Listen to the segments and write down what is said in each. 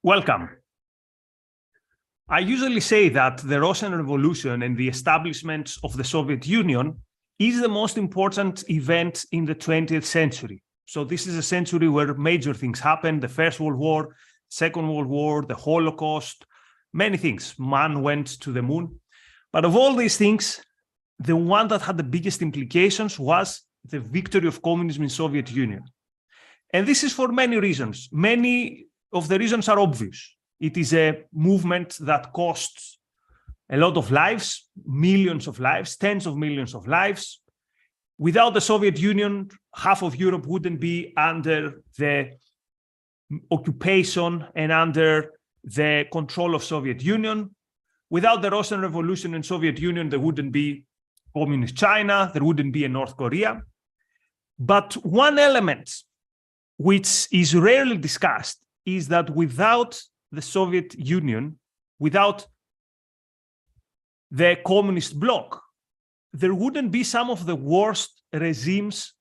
Welcome. I usually say that the Russian Revolution and the establishment of the Soviet Union is the most important event in the 20th century. So this is a century where major things happened: the First World War, Second World War, the Holocaust, many things. Man went to the moon. But of all these things, the one that had the biggest implications was the victory of communism in Soviet Union. And this is for many reasons. Many of the reasons are obvious. It is a movement that costs a lot of lives, millions of lives, tens of millions of lives. Without the Soviet Union, half of Europe wouldn't be under the occupation and under the control of Soviet Union. Without the Russian Revolution and Soviet Union, there wouldn't be communist China, there wouldn't be a North Korea. But one element which is rarely discussed is that without the Soviet Union, without the communist bloc, there wouldn't be some of the worst regimes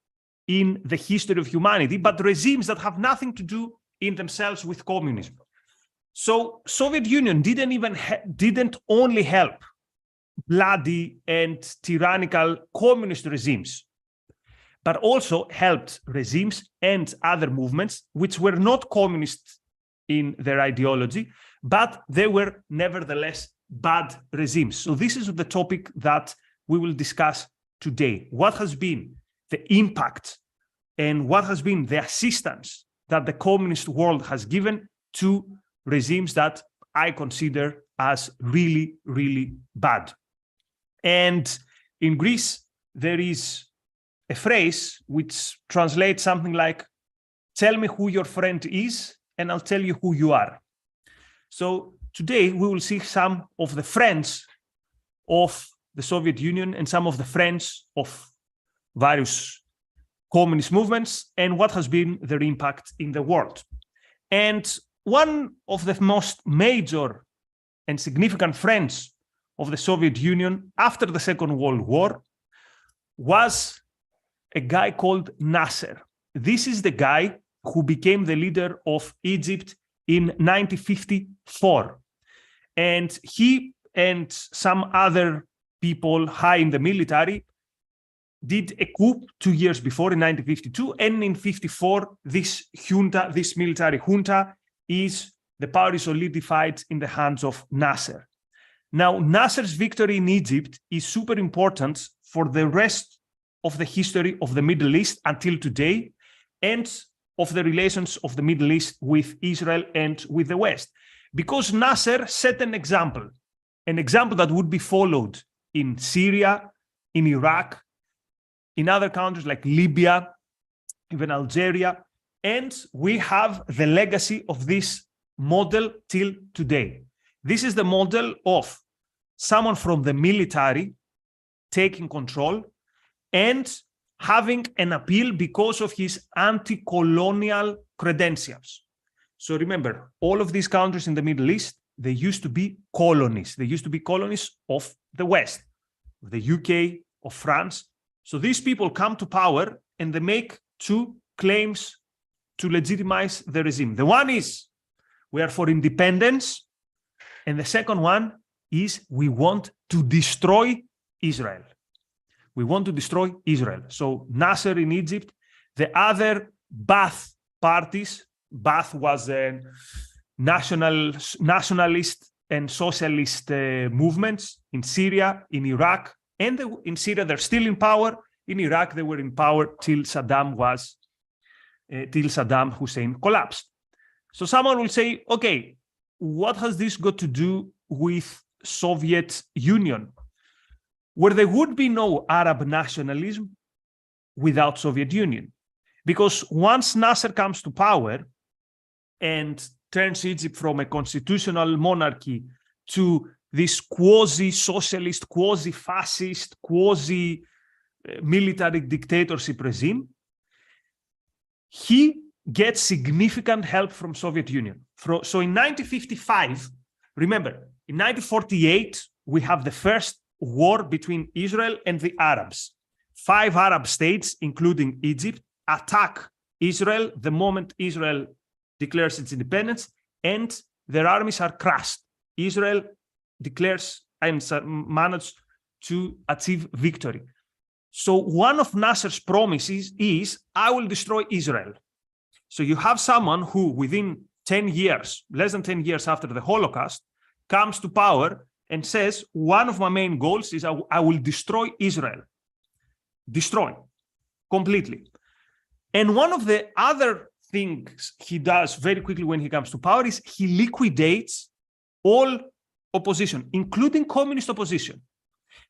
in the history of humanity, but regimes that have nothing to do in themselves with communism. So Soviet Union didn't only help bloody and tyrannical communist regimes, but also helped regimes and other movements which were not communist in their ideology, but they were nevertheless bad regimes. So this is the topic that we will discuss today. What has been the impact and what has been the assistance that the communist world has given to regimes that I consider as really, really bad. And in Greece, there is a phrase which translates something like, "Tell me who your friend is, and I'll tell you who you are." So today we will see some of the friends of the Soviet Union and some of the friends of various communist movements and what has been their impact in the world. And one of the most major and significant friends of the Soviet Union after the Second World War was a guy called Nasser. This is the guy who became the leader of Egypt in 1954. And he and some other people high in the military did a coup 2 years before in 1952. And in 1954, this junta, this military junta, the power is solidified in the hands of Nasser. Now, Nasser's victory in Egypt is super important for the rest of the history of the Middle East until today, and of the relations of the Middle East with Israel and with the West. Because Nasser set an example that would be followed in Syria, in Iraq, in other countries like Libya, even Algeria, and we have the legacy of this model till today. This is the model of someone from the military taking control and having an appeal because of his anti-colonial credentials. So remember, all of these countries in the Middle East, they used to be colonies. They used to be colonies of the West, of the UK, of France. So these people come to power and they make two claims to legitimize the regime. The one is, we are for independence. And the second one is, we want to destroy Israel. We want to destroy Israel. So Nasser in Egypt, the other Ba'ath parties, Ba'ath was a nationalist and socialist movements in Syria, in Iraq, and in Syria they're still in power. In Iraq they were in power till Saddam Hussein collapsed. So someone will say, okay, what has this got to do with Soviet Union? Where there would be no Arab nationalism without Soviet Union. Because once Nasser comes to power and turns Egypt from a constitutional monarchy to this quasi-socialist, quasi-fascist, quasi-military dictatorship regime, he gets significant help from Soviet Union. So in 1955, remember, in 1948, we have the first war between Israel and the Arabs. 5 Arab states, including Egypt, attack Israel the moment Israel declares its independence, and their armies are crushed. Israel declares and manages to achieve victory. So one of Nasser's promises is, I will destroy Israel. So you have someone who within 10 years, less than 10 years after the Holocaust, comes to power and says, one of my main goals is I will destroy Israel. Destroy completely. And one of the other things he does very quickly when he comes to power is he liquidates all opposition, including communist opposition.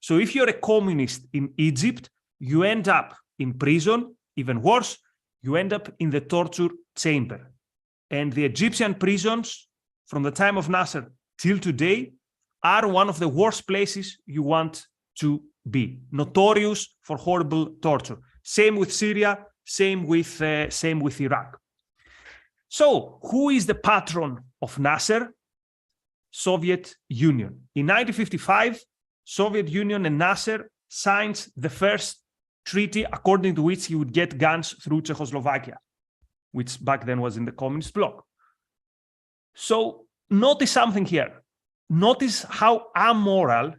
So if you're a communist in Egypt, you end up in prison, even worse, you end up in the torture chamber. And the Egyptian prisons from the time of Nasser till today are one of the worst places you want to be. Notorious for horrible torture. Same with Syria, same with Iraq. So who is the patron of Nasser? Soviet Union. In 1955, Soviet Union and Nasser signed the first treaty according to which he would get guns through Czechoslovakia, which back then was in the communist bloc. So notice something here. Notice how amoral,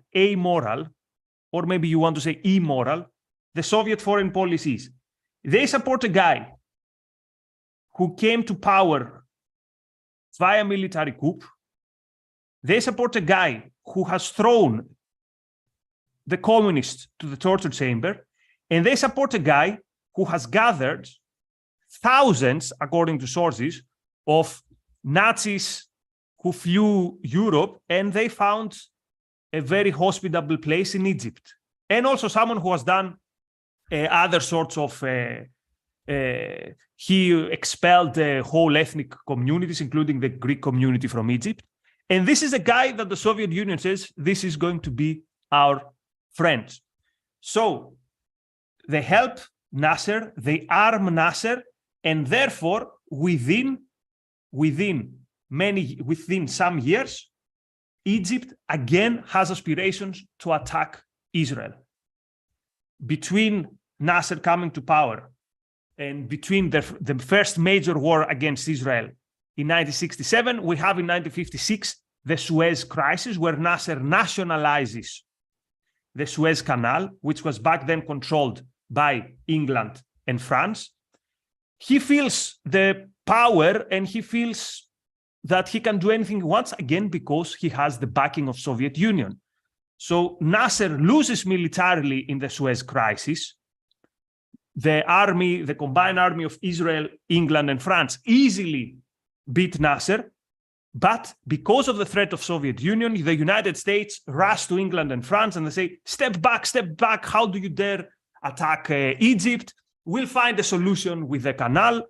or maybe you want to say immoral, the Soviet foreign policy is. They support a guy who came to power via military coup. They support a guy who has thrown the communists to the torture chamber. And they support a guy who has gathered thousands, according to sources, of Nazis who flew Europe, and they found a very hospitable place in Egypt. And also someone who has done other sorts of, he expelled the whole ethnic communities, including the Greek community from Egypt. And this is a guy that the Soviet Union says, this is going to be our friend. So they help Nasser, they arm Nasser, and therefore within some years, Egypt again has aspirations to attack Israel. Between Nasser coming to power and between the first major war against Israel in 1967, we have in 1956 the Suez Crisis, where Nasser nationalizes the Suez Canal, which was back then controlled by England and France. He feels the power and he feels that he can do anything he wants, again, because he has the backing of Soviet Union. So Nasser loses militarily in the Suez Crisis. The army, the combined army of Israel, England, and France easily beat Nasser. But because of the threat of Soviet Union, the United States rush to England and France and they say, step back, how do you dare attack Egypt? We'll find a solution with the canal.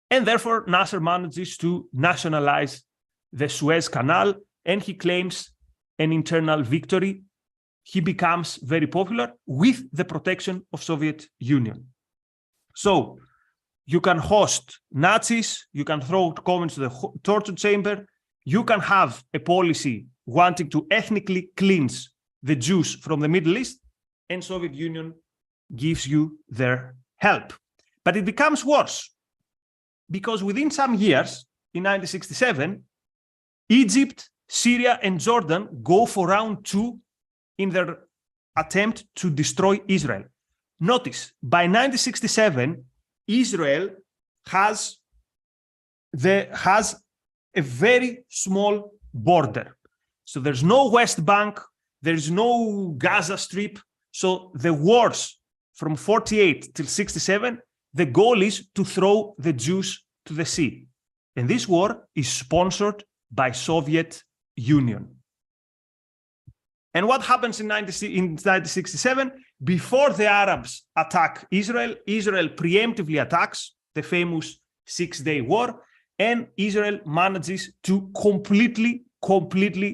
And therefore, Nasser manages to nationalize the Suez Canal, and he claims an internal victory. He becomes very popular with the protection of Soviet Union. So you can host Nazis, you can throw communists to the torture chamber, you can have a policy wanting to ethnically cleanse the Jews from the Middle East, and Soviet Union gives you their help. But it becomes worse, because within some years, in 1967, Egypt, Syria, and Jordan go for round 2 in their attempt to destroy Israel. Notice, by 1967, Israel has a very small border. So there's no West Bank, there's no Gaza Strip. So the wars from 48 till 67, the goal is to throw the Jews to the sea. And this war is sponsored by Soviet Union. And what happens in 1967? Before the Arabs attack Israel, Israel preemptively attacks, the famous Six-Day War, and Israel manages to completely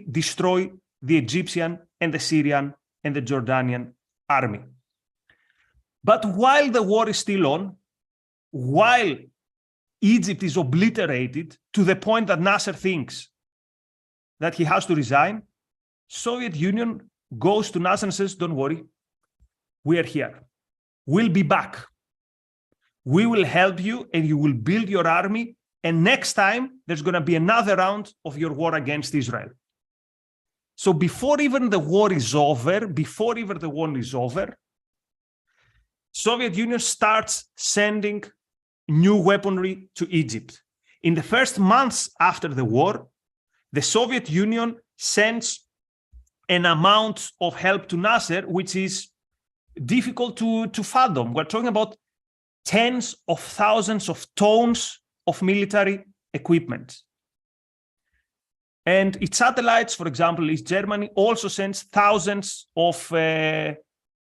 destroy the Egyptian and the Syrian and the Jordanian army. But while the war is still on, while Egypt is obliterated to the point that Nasser thinks that he has to resign, Soviet Union goes to Nasser and says, don't worry, we are here. We'll be back. We will help you and you will build your army And next time, there's going to be another round of your war against Israel. So before even the war is over, Soviet Union starts sending new weaponry to Egypt. In the first months after the war, the Soviet Union sends an amount of help to Nasser, which is difficult to fathom. We're talking about tens of thousands of tons of military equipment. And its satellites, for example, East Germany also sends thousands of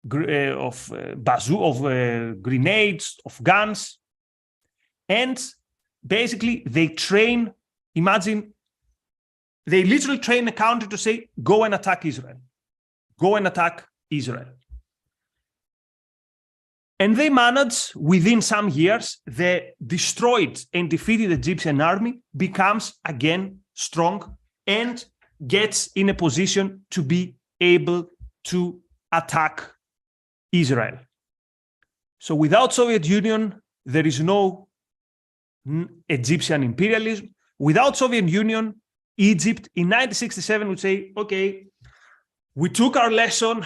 grenades, of guns. And basically they train, imagine, they literally train a country to say, go and attack Israel. Go and attack Israel. And they manage, within some years, the destroyed and defeated Egyptian army becomes again strong and gets in a position to be able to attack Israel. So without Soviet Union, there is no Egyptian imperialism. Without Soviet Union, Egypt in 1967 would say, okay, we took our lesson,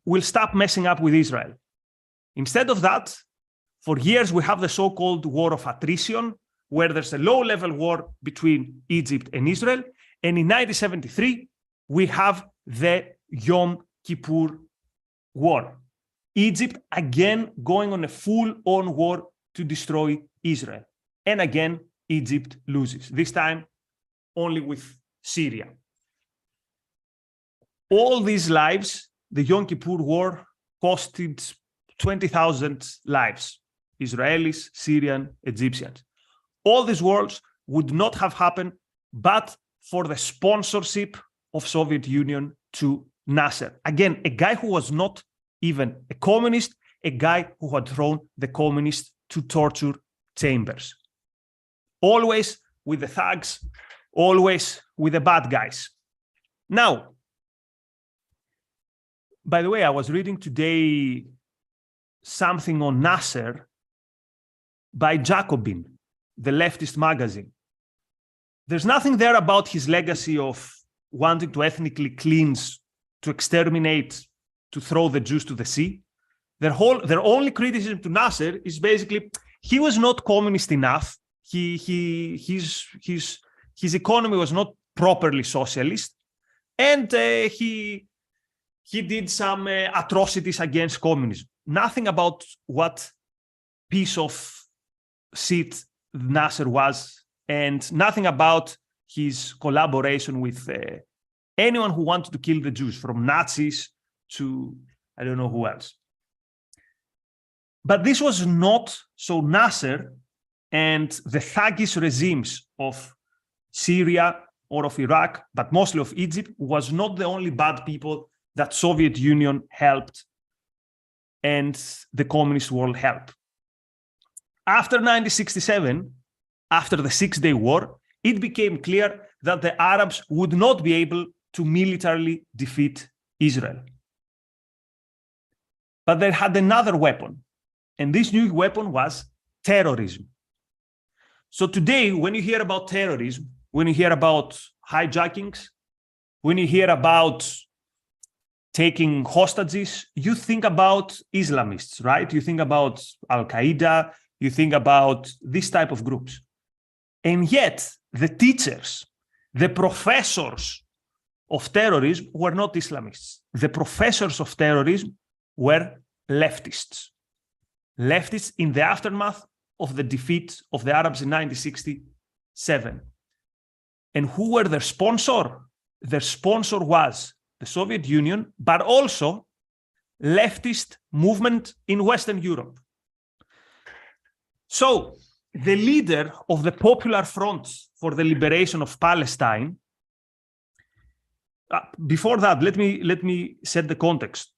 we'll stop messing up with Israel. Instead of that, for years, we have the so-called war of attrition, where there's a low-level war between Egypt and Israel. And in 1973, we have the Yom Kippur War. Egypt again going on a full-on war to destroy Israel. And again, Egypt loses, this time only with Syria. All these lives, the Yom Kippur War costed 20,000 lives, Israelis, Syrian, Egyptians. All these wars would not have happened but for the sponsorship of Soviet Union to Nasser. Again, a guy who was not even a communist, a guy who had thrown the communists to torture chambers. Always with the thugs, always with the bad guys. Now, by the way, I was reading today something on Nasser by Jacobin, the leftist magazine. There's nothing there about his legacy of wanting to ethnically cleanse, to exterminate, to throw the Jews to the sea. Their only criticism to Nasser is basically he was not communist enough. His economy was not properly socialist, and he did some atrocities against communism. Nothing about what piece of shit Nasser was, and nothing about his collaboration with anyone who wanted to kill the Jews, from Nazis to I don't know who else. But this was not, so Nasser and the thuggish regimes of Syria or of Iraq, but mostly of Egypt, was not the only bad people that Soviet Union helped and the communist world helped. After 1967, after the Six-Day War, it became clear that the Arabs would not be able to militarily defeat Israel. But they had another weapon, and this new weapon was terrorism. So today, when you hear about terrorism, when you hear about hijackings, when you hear about taking hostages, you think about Islamists, right? You think about Al-Qaeda, you think about this type of groups. And yet, the teachers, the professors of terrorism were not Islamists. The professors of terrorism were leftists. Leftists in the aftermath of the defeat of the Arabs in 1967. And who were their sponsor? Their sponsor was the Soviet Union, but also leftist movement in Western Europe. So the leader of the Popular Front for the Liberation of Palestine, before that, let me set the context.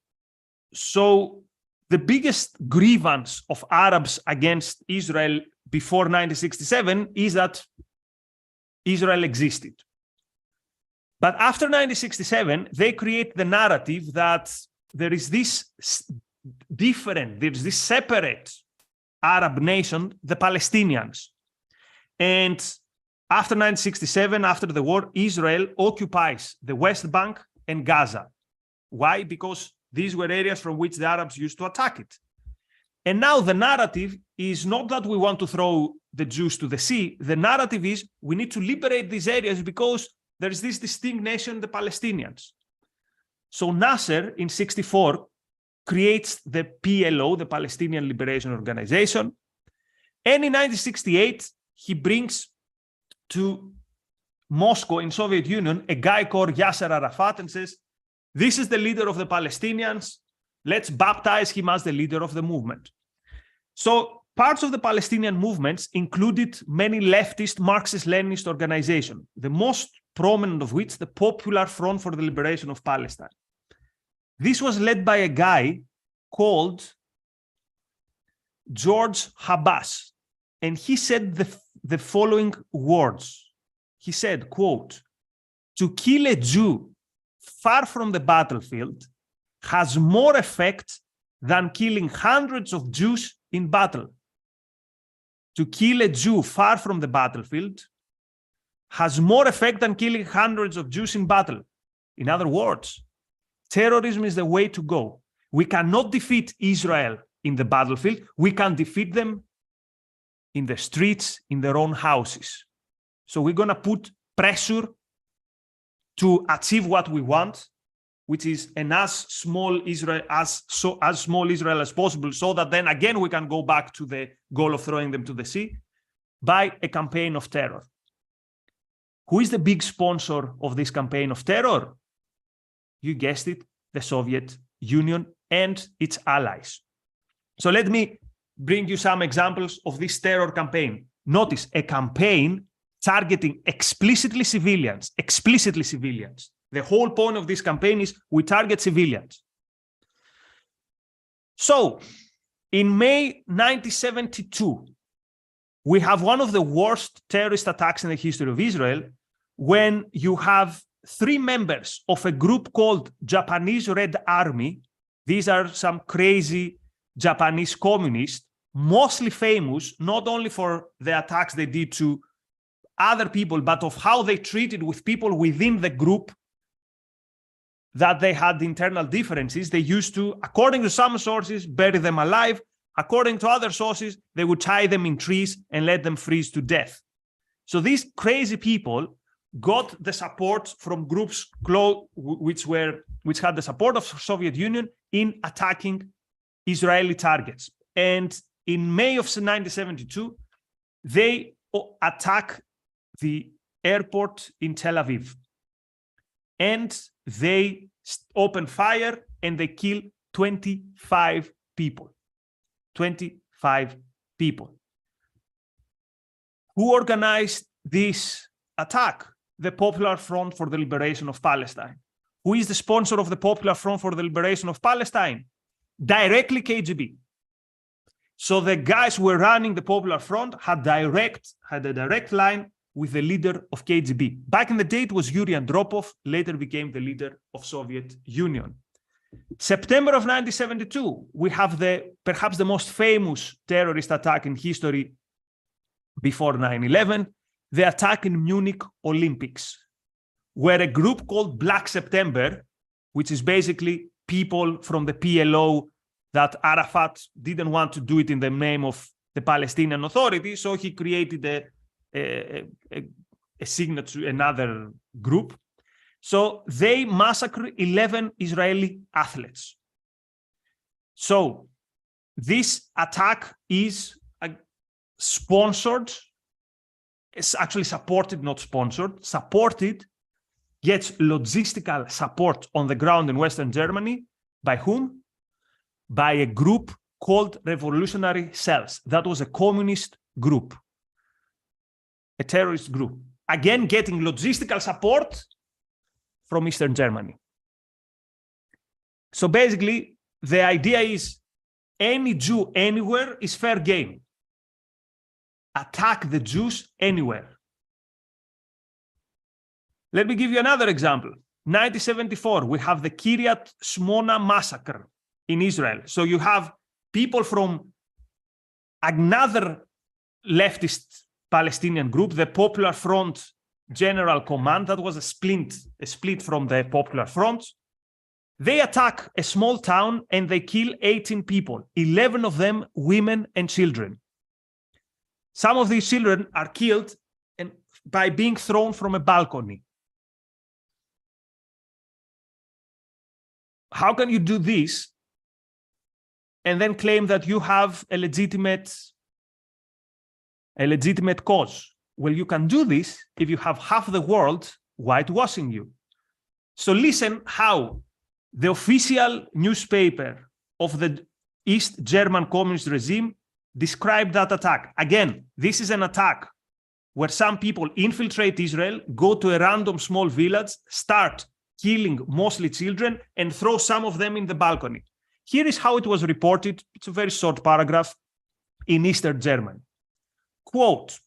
So the biggest grievance of Arabs against Israel before 1967 is that Israel existed. But after 1967, they create the narrative that there is this different, there's this separate Arab nation, the Palestinians. And after 1967, after the war, Israel occupies the West Bank and Gaza. Why? Because these were areas from which the Arabs used to attack it. And now the narrative is not that we want to throw the Jews to the sea. The narrative is we need to liberate these areas because there is this distinct nation, the Palestinians. So Nasser in 1964 creates the PLO, the Palestinian Liberation Organization. And in 1968, he brings to Moscow in Soviet Union a guy called Yasser Arafat and says, this is the leader of the Palestinians. Let's baptize him as the leader of the movement. So parts of the Palestinian movements included many leftist Marxist-Leninist organizations, the most prominent of which the Popular Front for the Liberation of Palestine. This was led by a guy called George Habas, and he said the following words. He said, quote, "To kill a Jew far from the battlefield has more effect than killing hundreds of Jews in battle. To kill a Jew far from the battlefield has more effect than killing hundreds of Jews in battle." In other words, terrorism is the way to go. We cannot defeat Israel in the battlefield. We can defeat them in the streets, in their own houses. So we're going to put pressure to achieve what we want, which is an as small Israel as possible, so that then again we can go back to the goal of throwing them to the sea by a campaign of terror. Who is the big sponsor of this campaign of terror? You guessed it, the Soviet Union and its allies. So let me bring you some examples of this terror campaign. Notice a campaign targeting explicitly civilians. The whole point of this campaign is we target civilians. So in May 1972, we have one of the worst terrorist attacks in the history of Israel, when you have 3 members of a group called Japanese Red Army. These are some crazy Japanese communists, mostly famous not only for the attacks they did to other people, but of how they treated with people within the group that they had internal differences. They used to, according to some sources, bury them alive. According to other sources, they would tie them in trees and let them freeze to death. So these crazy people got the support from groups which had the support of the Soviet Union in attacking Israeli targets. And in May of 1972, they attack the airport in Tel Aviv. And they open fire and they kill 25 people. 25 people. Who organized this attack? The Popular Front for the Liberation of Palestine. Who is the sponsor of the Popular Front for the Liberation of Palestine? Directly KGB. So the guys who were running the Popular Front had a direct line with the leader of KGB. Back in the day, it was Yuri Andropov, later became the leader of Soviet Union. September of 1972, we have perhaps the most famous terrorist attack in history before 9/11, the attack in Munich Olympics, where a group called Black September, which is basically people from the PLO that Arafat didn't want to do it in the name of the Palestinian Authority, so he created a signature, another group. So they massacred 11 Israeli athletes. So this attack is sponsored, it's actually supported, not sponsored, supported, gets logistical support on the ground in Western Germany. By whom? By a group called Revolutionary Cells. That was a communist group, a terrorist group. Again, getting logistical support from Eastern Germany. So basically, the idea is any Jew anywhere is fair game. Attack the Jews anywhere. Let me give you another example. 1974, we have the Kiryat Shmona massacre in Israel. So you have people from another leftist Palestinian group, the Popular Front General Command, that was a split from the Popular Front. They attack a small town and they kill 18 people, 11 of them women and children. Some of these children are killed by being thrown from a balcony. How can you do this and then claim that you have a legitimate cause? Well, you can do this if you have half the world whitewashing you. So listen how the official newspaper of the East German communist regime described that attack. Again, this is an attack where some people infiltrate Israel, go to a random small village, start killing mostly children, and throw some of them in the balcony. Here is how it was reported. It's a very short paragraph in Eastern Germany. Quote,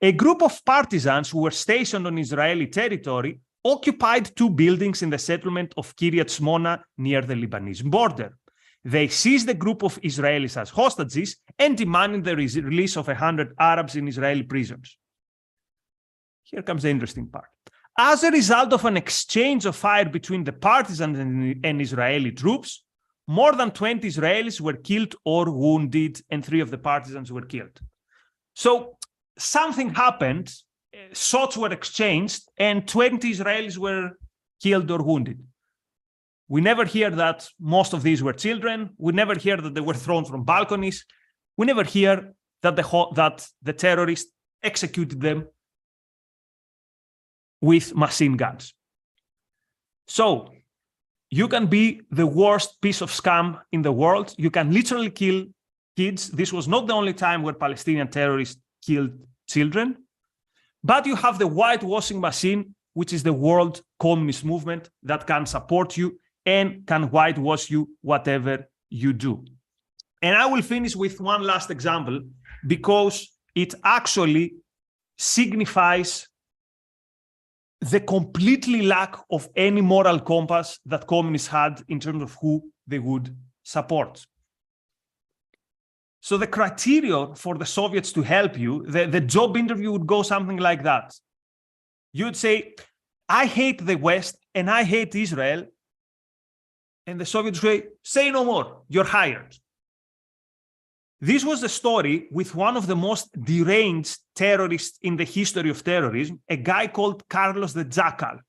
a group of partisans who were stationed on Israeli territory occupied 2 buildings in the settlement of Kiryat Shmona near the Lebanese border. They seized a group of Israelis as hostages and demanded the release of 100 Arabs in Israeli prisons. Here comes the interesting part. As a result of an exchange of fire between the partisans and Israeli troops, more than 20 Israelis were killed or wounded, and 3 of the partisans were killed. So something happened, shots were exchanged, and 20 Israelis were killed or wounded. We never hear that most of these were children. We never hear that they were thrown from balconies. We never hear that the terrorists executed them with machine guns. So you can be the worst piece of scam in the world. You can literally kill kids. This was not the only time where Palestinian terrorists killed children, but you have the whitewashing machine, which is the world communist movement that can support you and can whitewash you whatever you do. And I will finish with one last example because it actually signifies the completely lack of any moral compass that communists had in terms of who they would support. So the criteria for the Soviets to help you, the job interview would go something like that. You'd say, I hate the West and I hate Israel. And the Soviets say no more, you're hired. This was the story with one of the most deranged terrorists in the history of terrorism, a guy called Carlos the Jackal.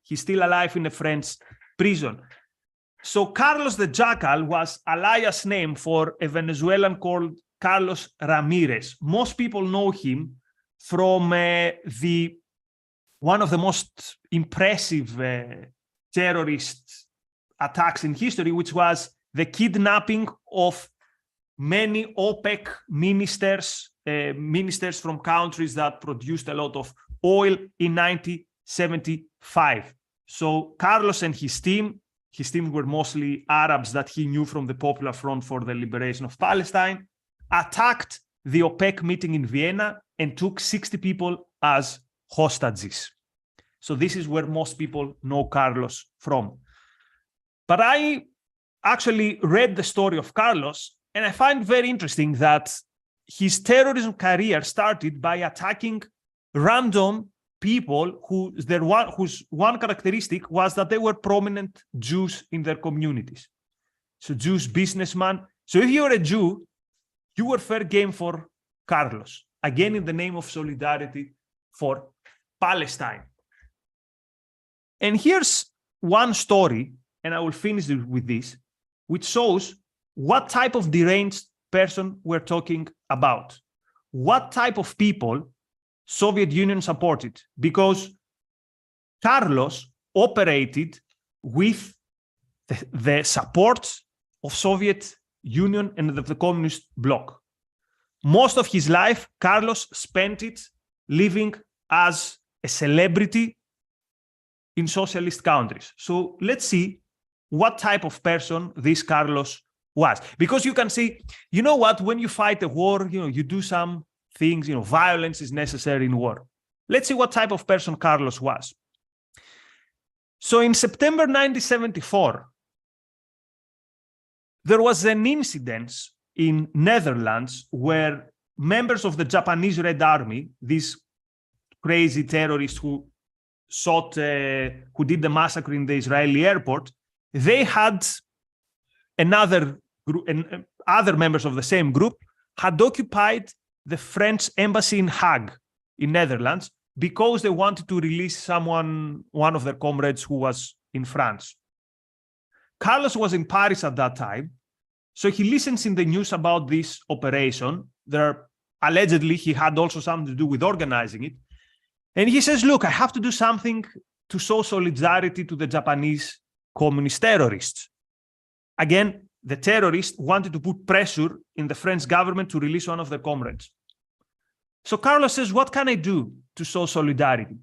He's still alive in a French prison. So Carlos the Jackal was alias name for a Venezuelan called Carlos Ramirez. Most people know him from one of the most impressive terrorist attacks in history, which was the kidnapping of many OPEC ministers, ministers from countries that produced a lot of oil in 1975. So Carlos and his team were mostly Arabs that he knew from the Popular Front for the Liberation of Palestine, attacked the OPEC meeting in Vienna and took 60 people as hostages. So this is where most people know Carlos from. But I actually read the story of Carlos, and I find very interesting that his terrorism career started by attacking random people whose one characteristic was that they were prominent Jews in their communities. So Jewish businessmen. So if you were a Jew, you were fair game for Carlos, again in the name of solidarity for Palestine. And here's one story, and I will finish with this, which shows what type of deranged person we're talking about. What type of people Soviet Union supported, because Carlos operated with the support of Soviet Union and the communist bloc. Most of his life, Carlos spent it living as a celebrity in socialist countries. So let's see what type of person this Carlos was. Because you can see, you know what, when you fight a war, you do some things, violence is necessary in war. Let's see what type of person Carlos was. So in September 1974, there was an incident in Netherlands where members of the Japanese Red Army, these crazy terrorists who did the massacre in the Israeli airport, they had another group, and other members of the same group had occupied the French embassy in Hague, in Netherlands, because they wanted to release one of their comrades who was in France. Carlos was in Paris at that time, so he listens in the news about this operation. Allegedly, he had also something to do with organizing it. And he says, look, I have to do something to show solidarity to the Japanese communist terrorists. Again, the terrorists wanted to put pressure in the French government to release one of their comrades. So Carlos says, what can I do to show solidarity?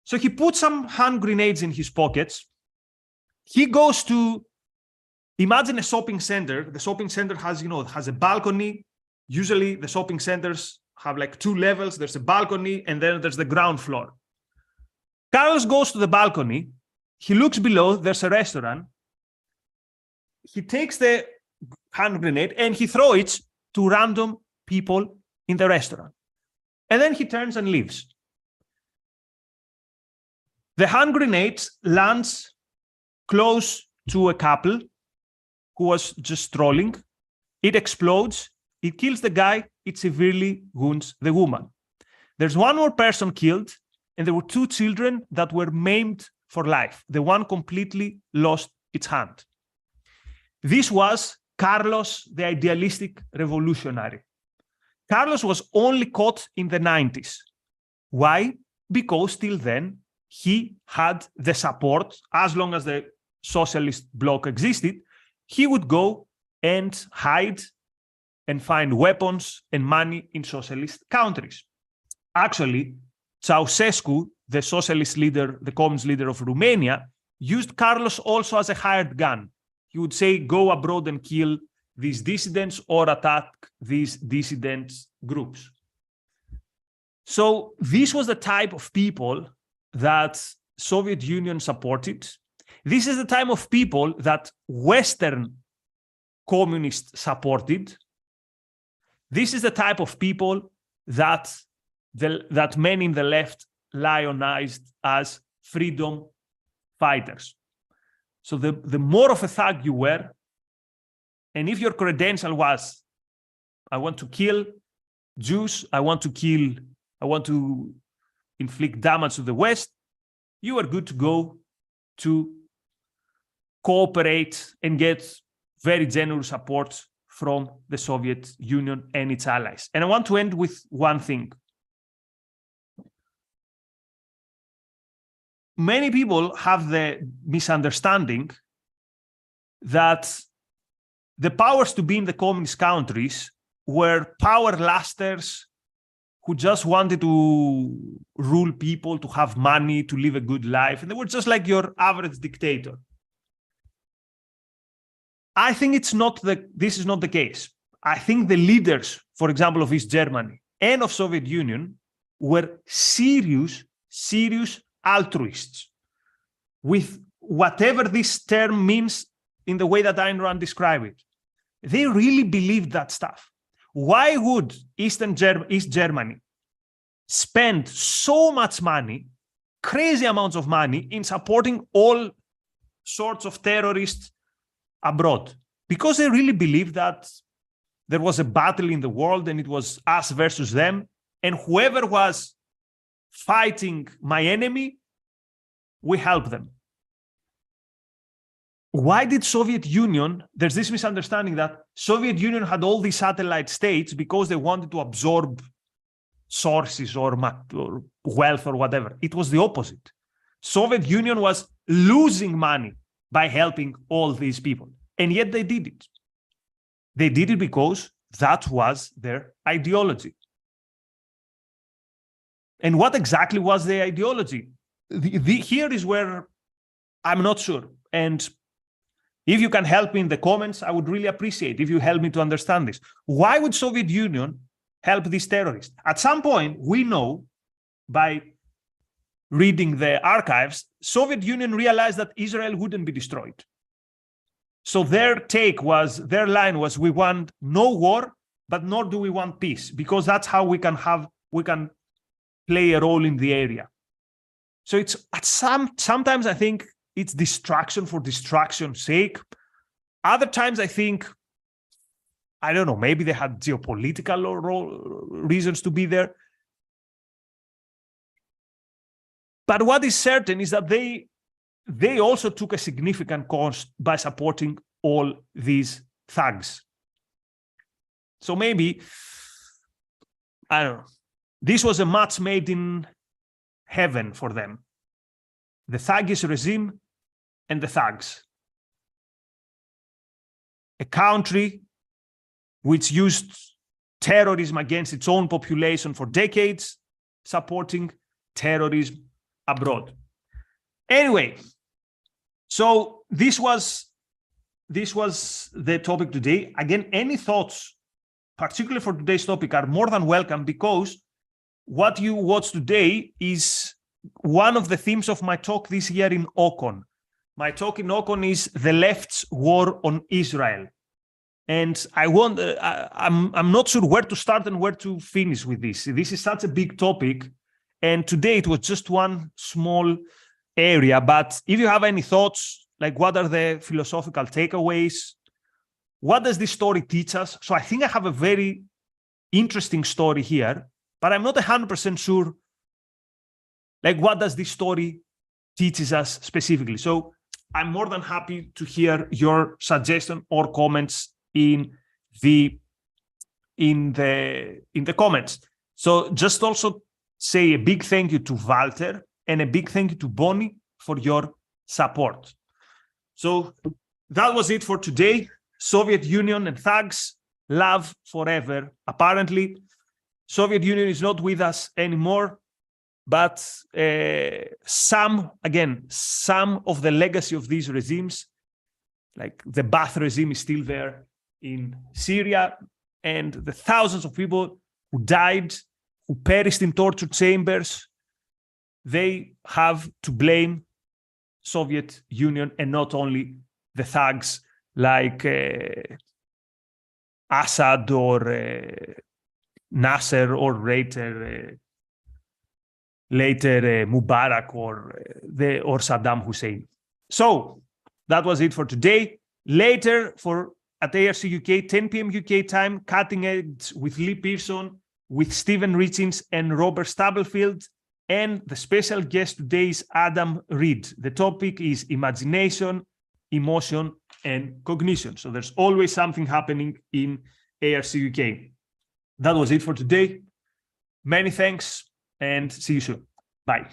So he puts some hand grenades in his pockets. He goes to, imagine a shopping center. The shopping center has a balcony. Usually the shopping centers have like 2 levels. There's a balcony and then there's the ground floor. Carlos goes to the balcony. He looks below. There's a restaurant. He takes the hand grenade and he throws it to random people in the restaurant. And then he turns and leaves. The hand grenade lands close to a couple who was just strolling. It explodes. It kills the guy. It severely wounds the woman. There's one more person killed, and there were 2 children that were maimed for life. The one completely lost its hand. This was Carlos, the idealistic revolutionary. Carlos was only caught in the 90s. Why? Because till then, he had the support. As long as the socialist bloc existed, he would go and hide and find weapons and money in socialist countries. Actually, Ceausescu, the socialist leader, the communist leader of Romania, used Carlos also as a hired gun. He would say, go abroad and kill these dissidents or attack these dissident groups. So this was the type of people that Soviet Union supported. This is the type of people that Western communists supported. This is the type of people that men in the left lionized as freedom fighters. So the more of a thug you were, and if your credential was, I want to kill Jews, I want to inflict damage to the West, you are good to go to cooperate and get very generous support from the Soviet Union and its allies. And I want to end with one thing. Many people have the misunderstanding that the powers to be in the communist countries were power lusters who just wanted to rule people, to have money, to live a good life. And they were just like your average dictator. I think this is not the case. I think the leaders, for example, of East Germany and of Soviet Union were serious altruists, with whatever this term means in the way that Ayn Rand described it. They really believed that stuff. Why would East Germany spend so much money, crazy amounts of money, in supporting all sorts of terrorists abroad? Because they really believed that there was a battle in the world and it was us versus them, and whoever was fighting my enemy, we help them. Why did Soviet Union, there's this misunderstanding that Soviet Union had all these satellite states because they wanted to absorb sources or wealth or whatever. It was the opposite. Soviet Union was losing money by helping all these people. And yet they did it. They did it because that was their ideology. And what exactly was their ideology? Here is where I'm not sure. And if you can help me in the comments, I would really appreciate if you help me to understand this. Why would Soviet Union help these terrorists? At some point, we know by reading the archives, Soviet Union realized that Israel wouldn't be destroyed. So their line was, we want no war, but nor do we want peace, because that's how we can play a role in the area. So it's sometimes I think it's distraction for distraction's sake. Other times I think, I don't know, maybe they had geopolitical reasons to be there. But what is certain is that they also took a significant cost by supporting all these thugs. So maybe, I don't know, this was a match made in heaven for them. The thuggish regime and the thugs. A country which used terrorism against its own population for decades, supporting terrorism abroad. Anyway, so this was the topic today. Again, any thoughts, particularly for today's topic, are more than welcome, because what you watch today is one of the themes of my talk this year in Ocon. My talk in Ocon is the left's war on Israel. And I'm not sure where to start and where to finish with this. This is such a big topic. And today it was just one small area. But if you have any thoughts, like what are the philosophical takeaways? What does this story teach us? So I think I have a very interesting story here, but I'm not 100% sure, like, what does this story teaches us specifically? So I'm more than happy to hear your suggestion or comments in the comments. So just also say a big thank you to Walter and a big thank you to Bonnie for your support. So that was it for today. Soviet Union and thugs, love forever. Apparently, Soviet Union is not with us anymore, but some of the legacy of these regimes, like the Ba'ath regime, is still there in Syria, and the thousands of people who died, who perished in torture chambers, they have to blame Soviet Union and not only the thugs like Assad or Nasser, or later Mubarak or Saddam Hussein. So that was it for today. Later at ARCUK, UK, 10 p.m. UK time, Cutting Edge with Lee Pearson, with Stephen Richins and Robert Stubblefield. And the special guest today is Adam Reed. The topic is imagination, emotion, and cognition. So there's always something happening in ARCUK. That was it for today. Many thanks and see you soon. Bye.